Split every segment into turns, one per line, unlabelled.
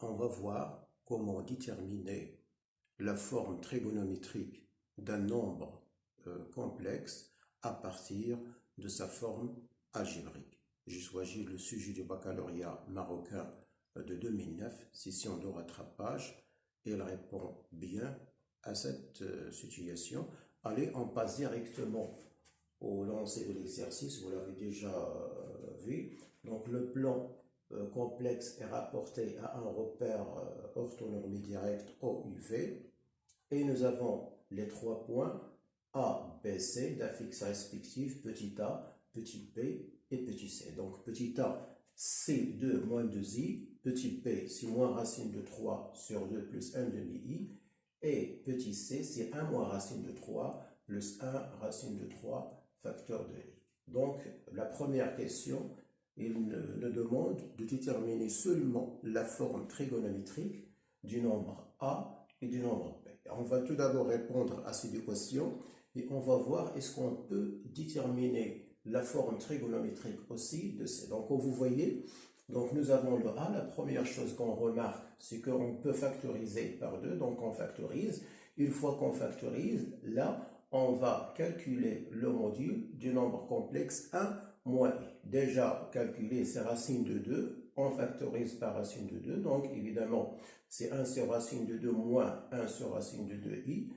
on va voir comment déterminer la forme trigonométrique d'un nombre complexe à partir de sa forme algébrique. J'ai choisi le sujet du baccalauréat marocain de 2009, session de rattrapage, et elle répond bien à cette situation. Allez, on passe directement au lancer de l'exercice, vous l'avez déjà vu. Donc le plan complexe est rapporté à un repère orthonormé direct OUV et nous avons les 3 points A, B, C d'affixes respectifs petit a, petit b et petit c. Donc petit a, c'est 2 moins 2i, petit b, c'est moins racine de 3 sur 2 plus 1 demi-i, et petit c, c'est 1 moins racine de 3 plus 1 racine de 3 facteur de i. Donc la première question, il nous demande de déterminer seulement la forme trigonométrique du nombre a et du nombre b. On va tout d'abord répondre à ces deux questions et on va voir est-ce qu'on peut déterminer la forme trigonométrique aussi de c. Donc vous voyez, donc nous avons le a. La première chose qu'on remarque, c'est qu'on peut factoriser par 2, donc on factorise. Une fois qu'on factorise, là, on va calculer le module du nombre complexe 1 moins i. Déjà, calculer ces racines de 2, on factorise par racine de 2, donc évidemment, c'est 1 sur racine de 2 moins 1 sur racine de 2i.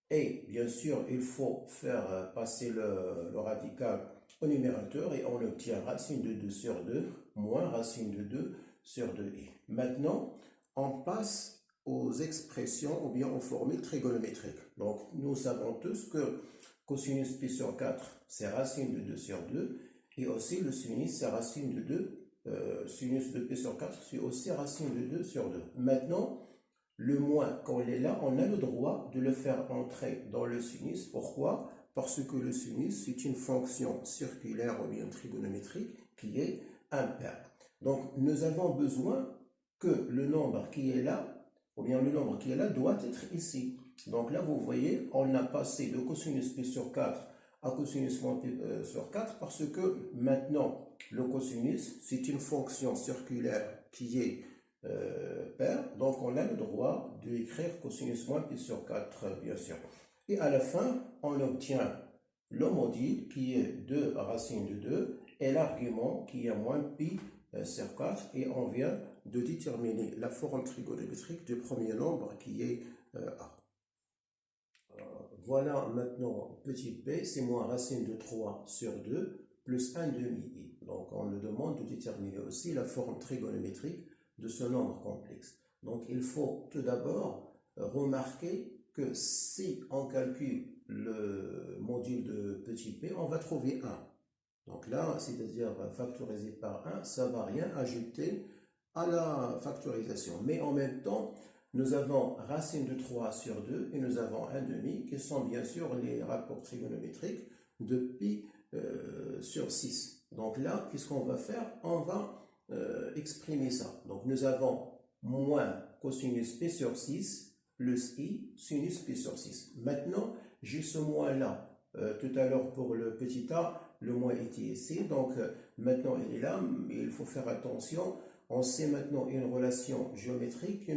Et bien sûr, il faut faire passer le radical au numérateur et on obtient racine de 2 sur 2 moins racine de 2 sur 2i. Maintenant, on passe aux expressions ou bien aux formules trigonométriques. Donc, nous savons tous que cosinus pi sur 4, c'est racine de 2 sur 2, et aussi le sinus, c'est racine de 2, sinus de pi sur 4, c'est aussi racine de 2 sur 2. Maintenant, le moins, quand il est là, on a le droit de le faire entrer dans le sinus. Pourquoi? Parce que le sinus, c'est une fonction circulaire ou bien trigonométrique qui est impaire. Donc, nous avons besoin que le nombre qui est là, ou bien le nombre qui est là, doit être ici. Donc là, vous voyez, on a passé de cosinus pi sur 4 à cosinus moins pi sur 4 parce que maintenant, le cosinus, c'est une fonction circulaire qui est paire. Donc on a le droit d'écrire cosinus moins pi sur 4, bien sûr. Et à la fin, on obtient le module qui est 2 racine de 2 et l'argument qui est moins pi sur 4 et on vient de déterminer la forme trigonométrique du premier nombre qui est A. Voilà maintenant petit p, c'est moins racine de 3 sur 2 plus 1 demi-i. Donc on nous demande de déterminer aussi la forme trigonométrique de ce nombre complexe. Donc il faut tout d'abord remarquer que si on calcule le module de petit p, on va trouver 1. Donc là, c'est-à-dire factorisé par 1, ça ne va rien ajouter à la factorisation. Mais en même temps, nous avons racine de 3 sur 2 et nous avons 1 demi qui sont bien sûr les rapports trigonométriques de pi sur 6. Donc là, qu'est-ce qu'on va faire? On va exprimer ça. Donc nous avons moins cosinus pi sur 6 plus i sinus pi sur 6. Maintenant, j'ai ce moins là. Tout à l'heure pour le petit a, le moins était ici, donc maintenant il est là, mais il faut faire attention. On sait maintenant une relation géométrique,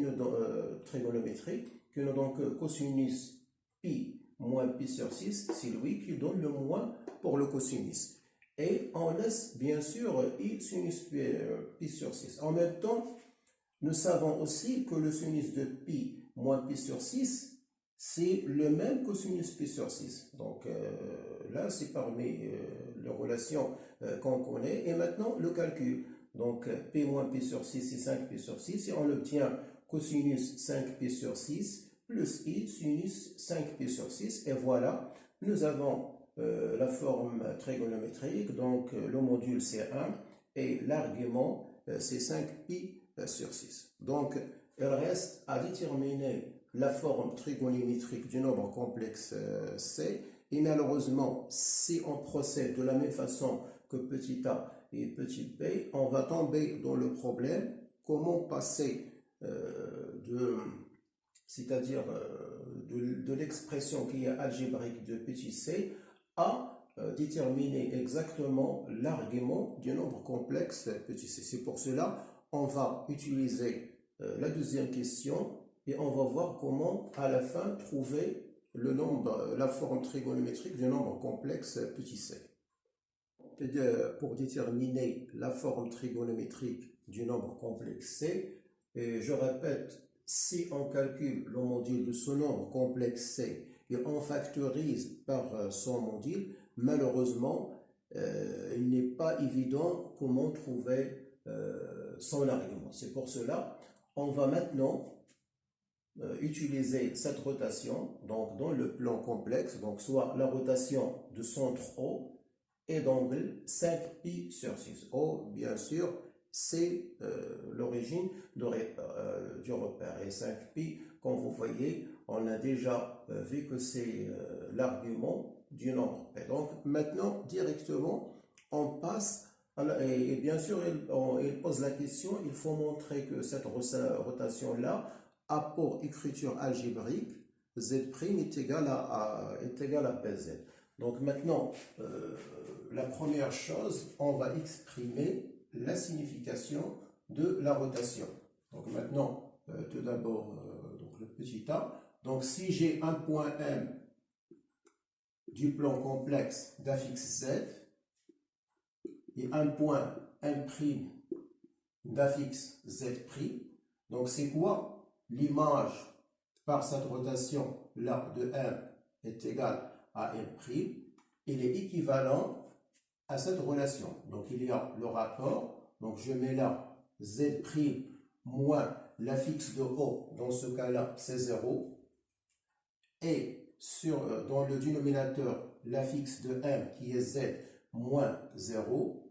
trigonométrique, qui nous donne que cosinus pi moins pi sur 6, c'est lui qui donne le moins pour le cosinus. Et on laisse bien sûr i sinus pi sur 6. En même temps, nous savons aussi que le sinus de pi moins pi sur 6, c'est le même cosinus pi sur 6. Donc là, c'est parmi les relations qu'on connaît. Et maintenant, le calcul. Donc p moins pi sur 6, c'est 5 pi sur 6. Et on obtient cosinus 5 pi sur 6 plus i sinus 5 pi sur 6. Et voilà, nous avons la forme trigonométrique. Donc le module c'est 1 et l'argument c'est 5 pi sur 6. Donc il reste à déterminer la forme trigonométrique du nombre complexe C. Et malheureusement, si on procède de la même façon que petit a et petit b, on va tomber dans le problème comment passer c'est-à-dire de l'expression qui est algébrique de petit c à déterminer exactement l'argument du nombre complexe petit c. C'est pour cela on va utiliser la deuxième question et on va voir comment à la fin trouver le nombre, la forme trigonométrique du nombre complexe petit c. Pour déterminer la forme trigonométrique du nombre complexe c, et je répète, si on calcule le module de ce nombre complexe c et on factorise par son module, malheureusement, il n'est pas évident comment trouver son argument. C'est pour cela on va maintenant utiliser cette rotation donc dans le plan complexe, donc soit la rotation de centre O et d'angle 5π sur 6. O, bien sûr, c'est l'origine du repère. Et 5π, comme vous voyez, on a déjà vu que c'est l'argument du nombre P. Donc maintenant, directement, on passe et bien sûr, il pose la question, il faut montrer que cette rotation-là a pour écriture algébrique z' est égal à Pz. Donc maintenant, la première chose, on va exprimer la signification de la rotation. Donc maintenant, tout d'abord, le petit a. Donc si j'ai un point M du plan complexe d'affixe Z, et un point M' d'affixe Z'. Donc c'est quoi l'image par cette rotation là de M est égale à M'. Il est équivalent à cette relation. Donc il y a le rapport. Donc je mets là Z' moins l'affixe de O. Dans ce cas-là, c'est 0. Et dans le dénominateur, l'affixe de M qui est Z moins 0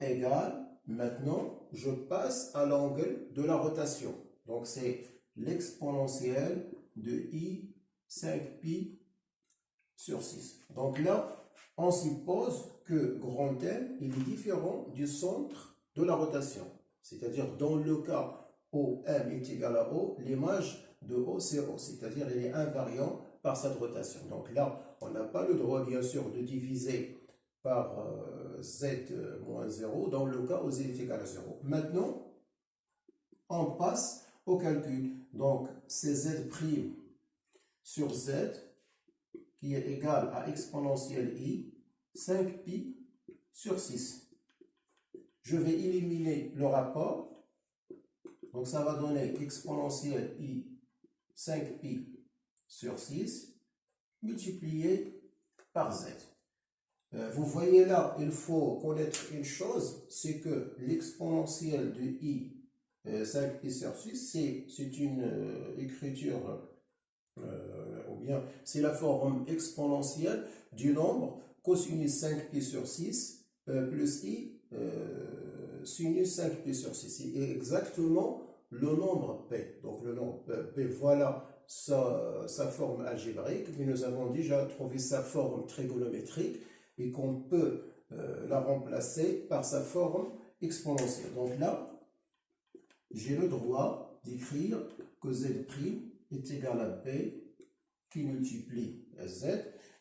égale, maintenant, je passe à l'angle de la rotation. Donc, c'est l'exponentielle de I 5π sur 6. Donc là, on suppose que grand M, il est différent du centre de la rotation. C'est-à-dire, dans le cas où M est égal à O, l'image de O, c'est O. C'est-à-dire, il est invariant par cette rotation. Donc là, on n'a pas le droit, bien sûr, de diviser par Z moins 0 dans le cas où Z est égal à 0. Maintenant, on passe au calcul. Donc, c'est Z' sur Z qui est égal à exponentielle I 5π sur 6. Je vais éliminer le rapport. Donc, ça va donner exponentielle I 5π sur 6 multiplié par Z. Vous voyez là, il faut connaître une chose, c'est que l'exponentielle de I 5π sur 6, c'est une écriture, ou bien c'est la forme exponentielle du nombre cosinus 5π sur 6 plus I sinus 5π sur 6. C'est exactement le nombre P. Donc le nombre P, voilà sa forme algébrique, mais nous avons déjà trouvé sa forme trigonométrique et qu'on peut la remplacer par sa forme exponentielle. Donc là, j'ai le droit d'écrire que Z' est égal à P qui multiplie Z,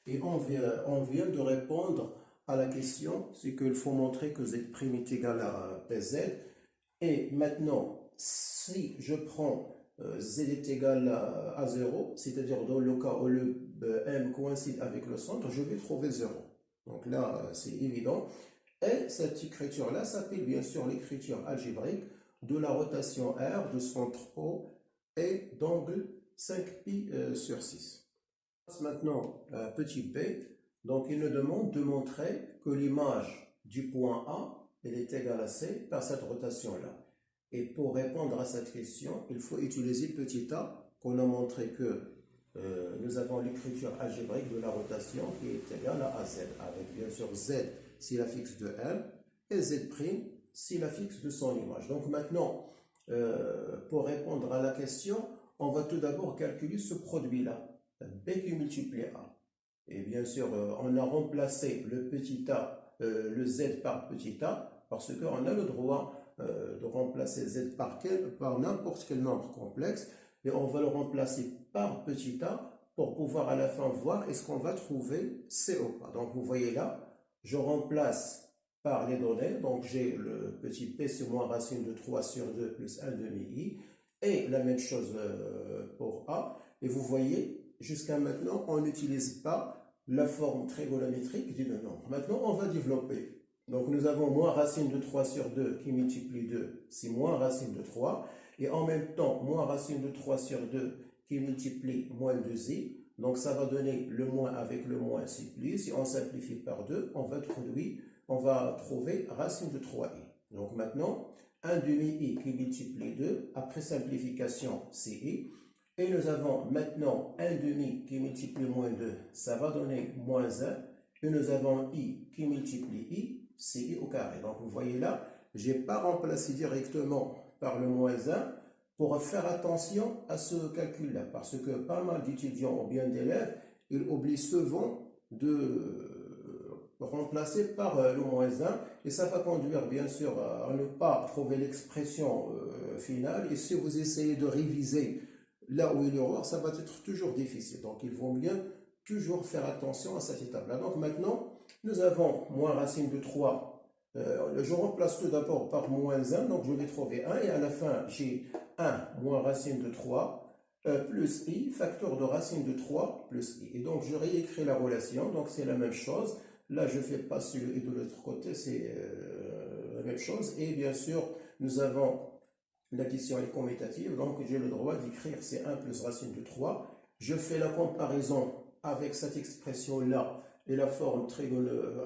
et on vient de répondre à la question, c'est qu'il faut montrer que Z' est égal à Pz, et maintenant, si je prends Z est égal à 0, c'est-à-dire dans le cas où le M coïncide avec le centre, je vais trouver 0. Donc là, c'est évident. Et cette écriture-là s'appelle bien sûr l'écriture algébrique de la rotation R de centre O et d'angle 5π sur 6. Maintenant, petit b, donc il nous demande de montrer que l'image du point A, elle est égale à C par cette rotation-là. Et pour répondre à cette question, il faut utiliser petit a, qu'on a montré que nous avons l'écriture algébrique de la rotation qui est égale à Z, avec bien sûr Z, c'est l'affixe de M, et Z' c'est l'affixe de son image. Donc maintenant, pour répondre à la question, on va tout d'abord calculer ce produit-là, B qui multiplie A. Et bien sûr, on a remplacé le petit a, le Z par petit a, parce qu'on a le droit de remplacer Z par n'importe quel nombre complexe, et on va le remplacer par petit a pour pouvoir à la fin voir est-ce qu'on va trouver C ou pas. Donc vous voyez là, je remplace par les données, donc j'ai le petit p, c'est moins racine de 3 sur 2 plus 1 demi-i, Et la même chose pour A. Et vous voyez, jusqu'à maintenant, on n'utilise pas la forme trigonométrique du nombre. Maintenant, on va développer. Donc, nous avons moins racine de 3 sur 2 qui multiplie 2, c'est moins racine de 3. Et en même temps, moins racine de 3 sur 2 qui multiplie moins 2i. Donc, ça va donner le moins avec le moins, c'est plus. Si on simplifie par 2, on va trouver racine de 3i. Donc, maintenant, 1 demi-i qui multiplie 2, après simplification, c'est i. Et nous avons maintenant 1 demi qui multiplie moins 2, ça va donner moins 1. Et nous avons i qui multiplie i, c'est i au carré. Donc vous voyez là, je n'ai pas remplacé directement par le moins 1 pour faire attention à ce calcul-là. Parce que pas mal d'étudiants ou bien d'élèves, ils oublient souvent de remplacer par le moins 1 et ça va conduire bien sûr à ne pas trouver l'expression finale. Et si vous essayez de réviser là où il y a l'erreur, ça va être toujours difficile. Donc il vaut mieux toujours faire attention à cette étape-là. Donc maintenant, nous avons moins racine de 3. Je remplace tout d'abord par moins 1, donc je vais trouver 1 et à la fin j'ai 1 moins racine de 3 plus i, facteur de racine de 3 plus i. Et donc je réécris la relation, donc c'est la même chose. Là, je fais passer le i de l'autre côté, c'est la même chose. Et bien sûr, nous avons l'addition est commutative, donc j'ai le droit d'écrire c'est 1 plus racine de 3. Je fais la comparaison avec cette expression-là et la forme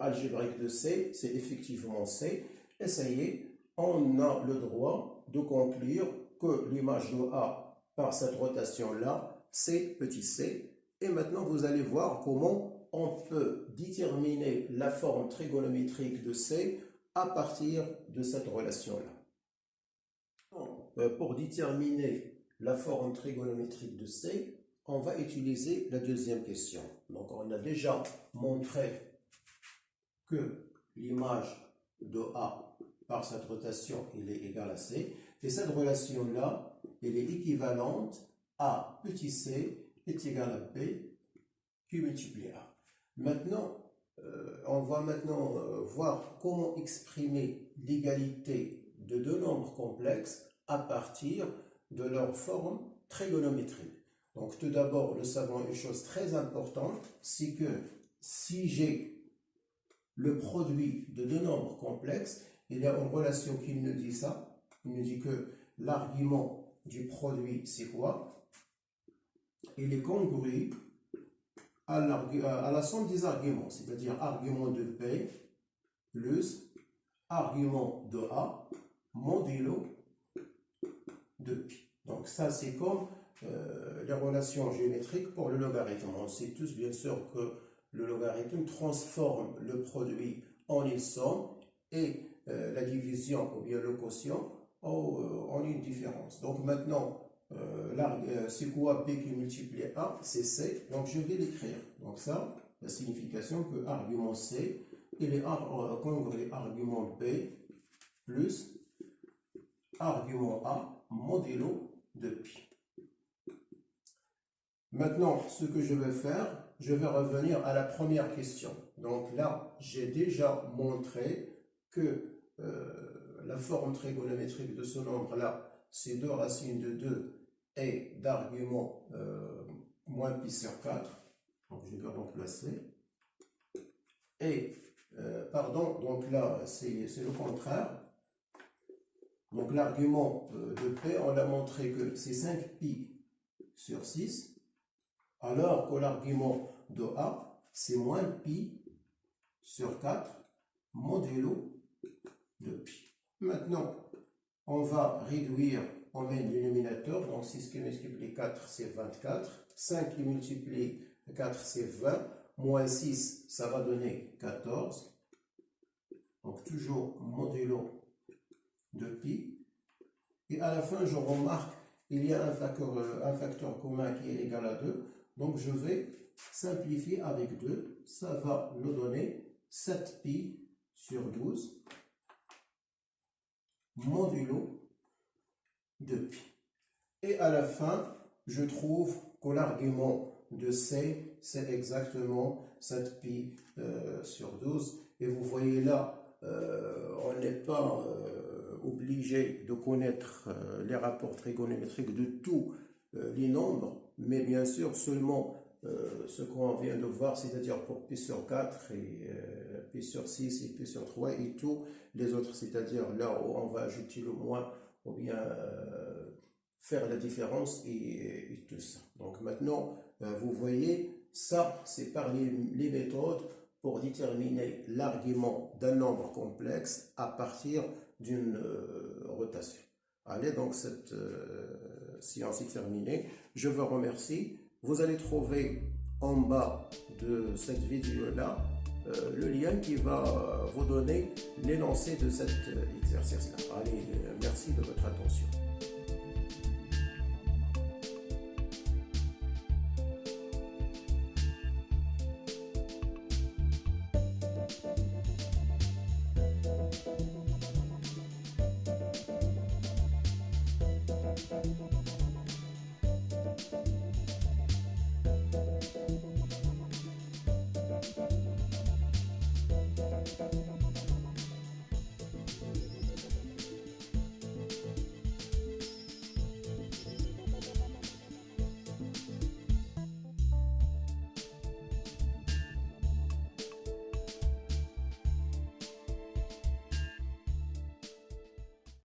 algébrique de C, c'est effectivement C. Et ça y est, on a le droit de conclure que l'image de A par cette rotation-là, c'est petit c. Et maintenant, vous allez voir comment on peut déterminer la forme trigonométrique de C à partir de cette relation-là. Pour déterminer la forme trigonométrique de C, on va utiliser la deuxième question. Donc, on a déjà montré que l'image de A par cette rotation, il est égal à C. Et cette relation-là, elle est équivalente à petit c est égal à B qui multiplie A. Maintenant, on va maintenant voir comment exprimer l'égalité de deux nombres complexes à partir de leur forme trigonométrique. Donc tout d'abord, nous savons une chose très importante, c'est que si j'ai le produit de deux nombres complexes, il y a une relation qui nous dit ça. Il nous dit que l'argument du produit, c'est quoi? Il est congru à la somme des arguments, c'est-à-dire argument de B plus argument de A modulo de pi. Donc ça, c'est comme les relations géométriques pour le logarithme. On sait tous bien sûr que le logarithme transforme le produit en une somme et la division ou bien le quotient en une différence. Donc maintenant, c'est quoi B qui multiplie A? C'est C. Donc je vais l'écrire. Donc ça, la signification que argument C, il est congru argument B plus argument A modulo de pi. Maintenant, ce que je vais faire, je vais revenir à la première question. Donc là, j'ai déjà montré que la forme trigonométrique de ce nombre-là, c'est 2 racines de 2 et d'argument moins pi sur 4. Donc je vais remplacer. Et, pardon, donc là, c'est le contraire. Donc l'argument de P, on a montré que c'est 5pi sur 6, alors que l'argument de A, c'est moins pi sur 4 modulo de pi. Maintenant, on va réduire en même dénominateur, donc 6 qui multiplie 4, c'est 24, 5 qui multiplie 4, c'est 20, moins 6, ça va donner 14, donc toujours modulo de pi. Et à la fin, je remarque il y a un facteur commun qui est égal à 2. Donc je vais simplifier avec 2. Ça va nous donner 7pi sur 12 modulo de pi. Et à la fin, je trouve que l'argument de C, c'est exactement 7pi sur 12. Et vous voyez là, on n'est pas obligé de connaître les rapports trigonométriques de tous les nombres, mais bien sûr seulement ce qu'on vient de voir, c'est-à-dire pour P sur 4 et P sur 6 et P sur 3 et tous les autres, c'est-à-dire là où on va ajouter le moins ou bien faire la différence et tout ça. Donc maintenant, vous voyez, ça c'est par les méthodes pour déterminer l'argument d'un nombre complexe à partir d'une rotation. Allez, donc cette séance est terminée. Je vous remercie. Vous allez trouver en bas de cette vidéo-là le lien qui va vous donner l'énoncé de cet exercice-là. Allez, merci de votre attention.